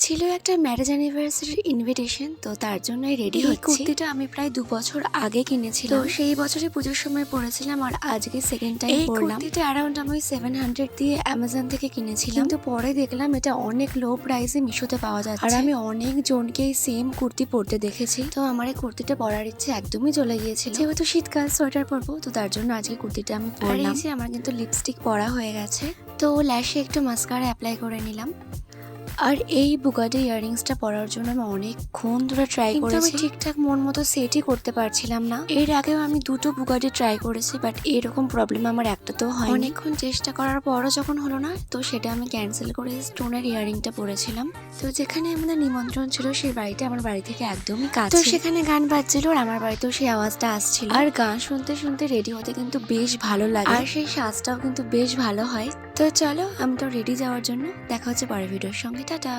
ছিল একটা marriage অ্যানিভার্সারির invitation, তো তার জন্যই রেডি হচ্ছি। কুর্তিটা আমি প্রায় 2 বছর আগে কিনেছিলাম, তো সেই বছরে পুজোর সময় পরেছিলাম আর আজকে সেকেন্ড টাইম পরলাম। কুর্তিটা অ্যারাউন্ড আমি 700 দিয়ে অ্যামাজন থেকে কিনেছিলাম, কিন্তু পরে দেখলাম এটা অনেক লো প্রাইসে মিশোতে পাওয়া যাচ্ছে। আর আমি অনেক জনকে সেম কুর্তি পরতে দেখেছি, তো আমার এই কুর্তিটা পরার ইচ্ছে একদমই চলে গিয়েছিল। যেহেতু শীতকাল সোয়েটার পরবো, তো তার জন্য আজকে কুর্তিটা আমি পরলাম। আর আমার কিন্তু লিপস্টিক পরা হয়ে গেছে, তো ল্যাশে একটু মাস্কারা অ্যাপ্লাই করে নিলাম। আর এই বুগাটি ইয়াররিংসটা পরার জন্য আমি অনেকক্ষণ ধরে ট্রাই করেছি, আমি ঠিকঠাক মন মতো সেটই করতে পারছিলাম না। এর আগেও আমি 2টো বুগাটি ট্রাই করেছি, বাট এরকম প্রবলেম আমার একটাতেও হয়। অনেকক্ষণ চেষ্টা করার পরও যখন হলো না, তো সেটা আমি ক্যান্সেল করে স্টোনের ইয়াররিংটা পরেছিলাম। তো যেখানে আমাদের নিমন্ত্রণ ছিল সেই বাড়িটা আমার বাড়ি থেকে একদমই কাছে, তো সেখানে গান বাজছিল আর আমার বাড়িতেও সেই আওয়াজটা আসছিল। আর গান শুনতে শুনতে রেডি হতে কিন্তু বেশ ভালো লাগে, আর সেই সাজটাও কিন্তু বেশ ভালো হয়। তো চলো, আমি তো রেডি যাওয়ার জন্য। দেখা হচ্ছে পরের ভিডিওর সঙ্গে। টাটা।